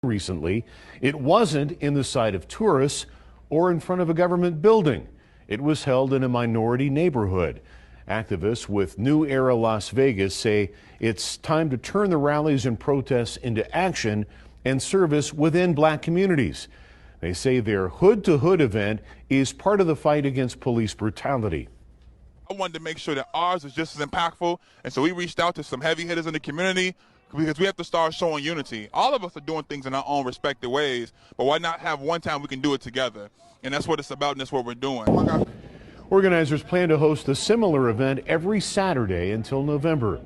Recently, it wasn't in the sight of tourists or in front of a government building. It was held in a minority neighborhood. Activists with New Era Las Vegas say it's time to turn the rallies and protests into action and service within black communities. They say their Hood to Hood event is part of the fight against police brutality. I wanted to make sure that ours is just as impactful, and so we reached out to some heavy hitters in the community because we have to start showing unity. All of us are doing things in our own respective ways, but why not have one time we can do it together? And that's what it's about, and that's what we're doing. Oh my God. Organizers plan to host a similar event every Saturday until November.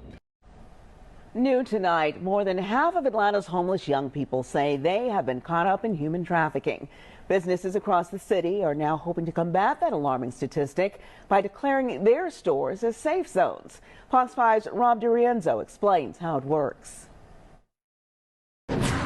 New tonight, more than half of Atlanta's homeless young people say they have been caught up in human trafficking. Businesses across the city are now hoping to combat that alarming statistic by declaring their stores as safe zones. Fox 5's Rob DiRienzo explains how it works.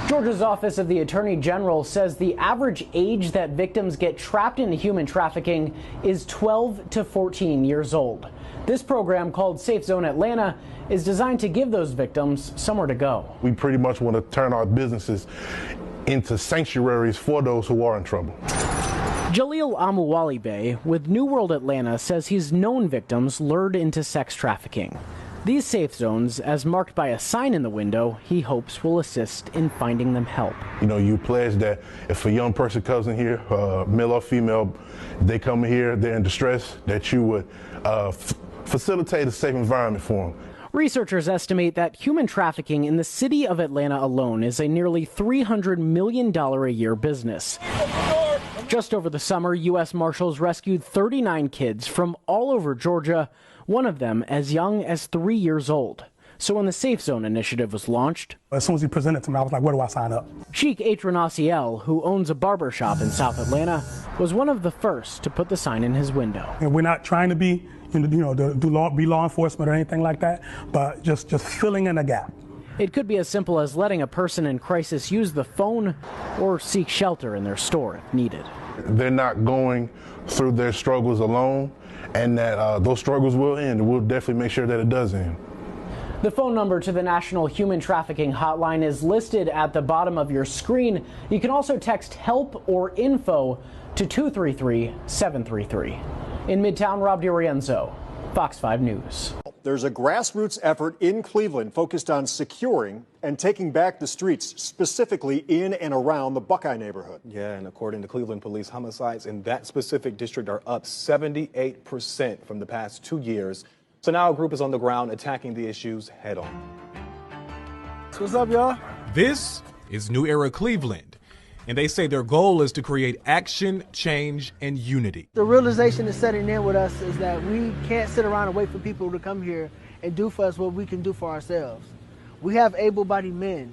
Georgia's Office of the Attorney General says the average age that victims get trapped in human trafficking is 12 to 14 years old. This program, called Safe Zone Atlanta, is designed to give those victims somewhere to go. We pretty much want to turn our businesses into sanctuaries for those who are in trouble. Jalil Amuwali Bey with New World Atlanta says he's known victims lured into sex trafficking. These safe zones, as marked by a sign in the window, he hopes will assist in finding them help. You know, you pledge that if a young person comes in here, male or female, they come in here, they're in distress, that you would facilitate a safe environment for them. Researchers estimate that human trafficking in the city of Atlanta alone is a nearly $300 million a year business. Just over the summer, U.S. Marshals rescued 39 kids from all over Georgia, one of them as young as 3 years old. So when the Safe Zone initiative was launched, as soon as he presented it to me, I was like, where do I sign up? Sheikh Atranasiel, who owns a barber shop in South Atlanta, was one of the first to put the sign in his window. And we're not trying to be, be law enforcement or anything like that, but just filling in a gap. It could be as simple as letting a person in crisis use the phone or seek shelter in their store if needed. They're not going through their struggles alone, and that those struggles will end. We'll definitely make sure that it does end. The phone number to the National Human Trafficking Hotline is listed at the bottom of your screen. You can also text HELP or INFO to 233-733. In Midtown, Rob DiRienzo, Fox 5 News. There's a grassroots effort in Cleveland focused on securing and taking back the streets, specifically in and around the Buckeye neighborhood. Yeah, and according to Cleveland police, homicides in that specific district are up 78% from the past 2 years. So now a group is on the ground attacking the issues head on. What's up, y'all? This is New Era Cleveland, and they say their goal is to create action, change, and unity. The realization is setting in with us is that we can't sit around and wait for people to come here and do for us what we can do for ourselves. We have able-bodied men,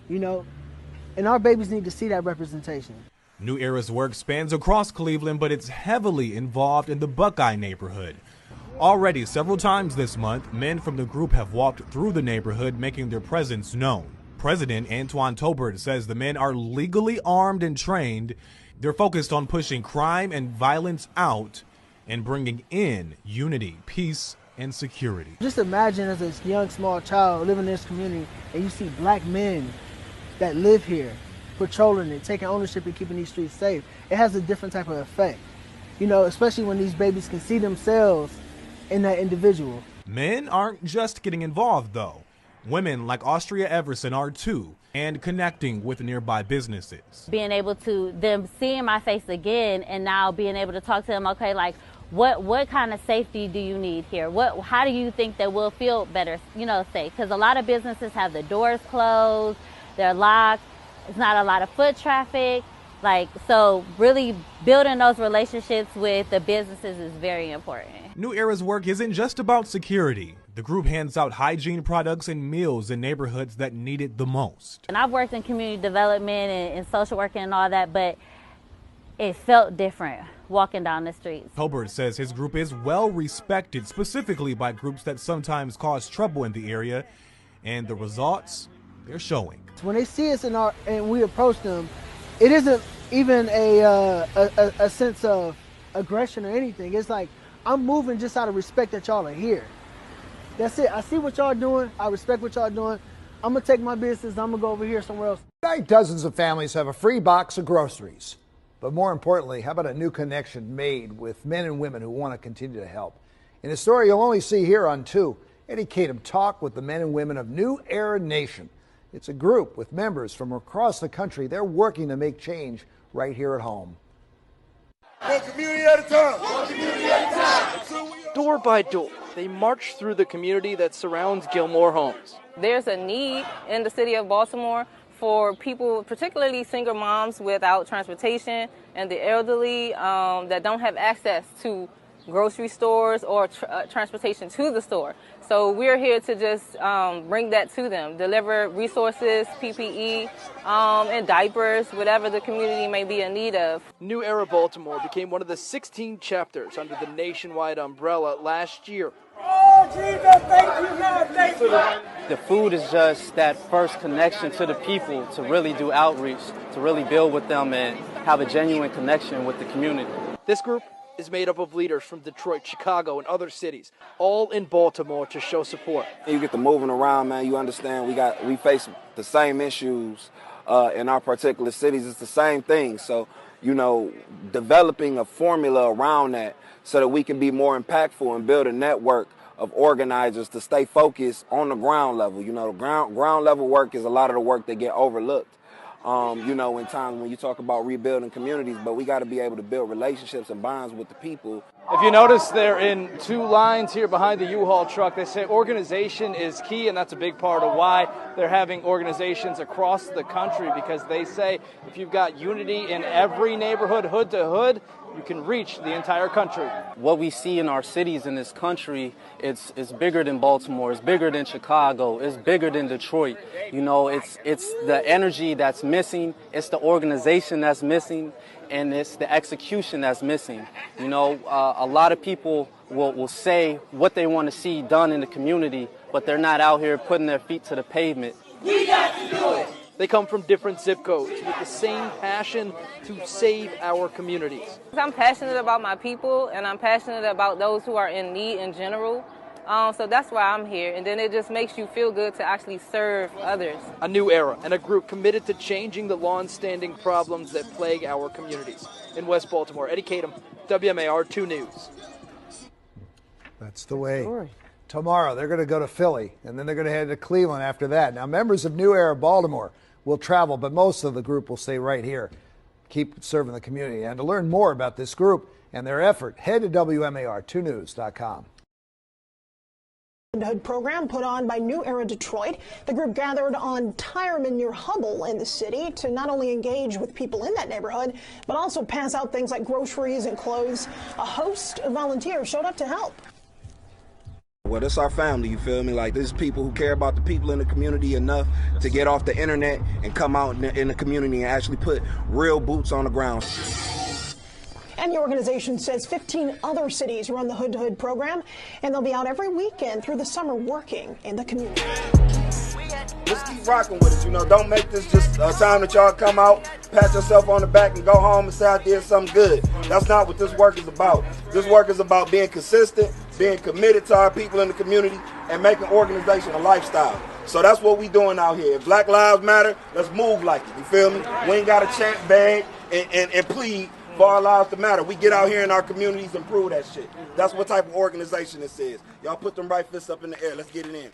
and our babies need to see that representation. New Era's work spans across Cleveland, but it's heavily involved in the Buckeye neighborhood. Already several times this month, men from the group have walked through the neighborhood, making their presence known. President Antoine Tolbert says the men are legally armed and trained. They're focused on pushing crime and violence out and bringing in unity, peace, and security. Just imagine as a young, small child living in this community and you see black men that live here, patrolling it, taking ownership and keeping these streets safe. It has a different type of effect, especially when these babies can see themselves in that individual. Men aren't just getting involved, though. Women like Austria Everson are too, and connecting with nearby businesses. Being able to them seeing my face again, and now being able to talk to them, okay, like what kind of safety do you need here? How do you think that we'll feel better, safe? Because a lot of businesses have the doors closed, they're locked, it's not a lot of foot traffic. So really building those relationships with the businesses is very important. New Era's work isn't just about security. The group hands out hygiene products and meals in neighborhoods that need it the most. And I've worked in community development and social working and all that, but it felt different walking down the streets. Tolbert says his group is well respected, specifically by groups that sometimes cause trouble in the area, and the results, they're showing. When they see us and we approach them, it isn't even a sense of aggression or anything. It's like, I'm moving just out of respect that y'all are here. That's it. I see what y'all doing. I respect what y'all doing. I'm going to take my business, I'm going to go over here somewhere else. Tonight, dozens of families have a free box of groceries. But more importantly, how about a new connection made with men and women who want to continue to help? In a story you'll only see here on 2, Eddie Kadum talked with the men and women of New Era Nation. It's a group with members from across the country. They're working to make change right here at home. One community at a time. One community at a time. Door by door, they march through the community that surrounds Gilmore Homes. There's a need in the city of Baltimore for people, particularly single moms without transportation and the elderly that don't have access to grocery stores or transportation to the store. So we're here to just bring that to them, deliver resources, PPE, and diapers, whatever the community may be in need of. New Era Baltimore became one of the 16 chapters under the nationwide umbrella last year. Oh, Jesus, thank you, God, thank you. The food is just that first connection to the people to really do outreach, to really build with them and have a genuine connection with the community. This group is made up of leaders from Detroit, Chicago, and other cities, all in Baltimore to show support. You get to moving around, man. You understand we face the same issues in our particular cities. It's the same thing. So, developing a formula around that so that we can be more impactful and build a network of organizers to stay focused on the ground level. The ground level work is a lot of the work that get overlooked. In times when you talk about rebuilding communities, but we got to be able to build relationships and bonds with the people. If you notice, they're in 2 lines here behind the U-Haul truck. They say organization is key, and that's a big part of why they're having organizations across the country, because they say if you've got unity in every neighborhood, hood to hood, you can reach the entire country. What we see in our cities in this country, it's bigger than Baltimore, it's bigger than Chicago, it's bigger than Detroit. It's the energy that's missing, it's the organization that's missing, and it's the execution that's missing. A lot of people will say what they want to see done in the community, but they're not out here putting their feet to the pavement. We got to do it. They come from different zip codes with the same passion to save our communities. I'm passionate about my people, and I'm passionate about those who are in need in general. So that's why I'm here. And then it just makes you feel good to actually serve others. A new era and a group committed to changing the long-standing problems that plague our communities. In West Baltimore, Eddie Kadum, WMAR 2 News. That's the way. Tomorrow they're going to go to Philly, and then they're going to head to Cleveland after that. Now, members of New Era Baltimore will travel, but most of the group will stay right here, keep serving the community. And to learn more about this group and their effort, head to WMAR2news.com. Program put on by New Era Detroit. The group gathered on Tireman near Hubble in the city to not only engage with people in that neighborhood, but also pass out things like groceries and clothes. A host of volunteers showed up to help. Well, it's our family, you feel me? Like, this is people who care about the people in the community enough to get off the internet and come out in the community and actually put real boots on the ground. And the organization says 15 other cities run the Hood to Hood program, and they'll be out every weekend through the summer working in the community. Just keep rocking with us, Don't make this just a time that y'all come out, pat yourself on the back, and go home and say I did something good. That's not what this work is about. This work is about being consistent, being committed to our people in the community, and making organization a lifestyle. So that's what we doing out here. If Black Lives Matter, let's move like it, you feel me? We ain't got to chant, beg, and plead for our lives to matter. We get out here in our communities and prove that shit. That's what type of organization this is. Y'all put them right fists up in the air. Let's get it in.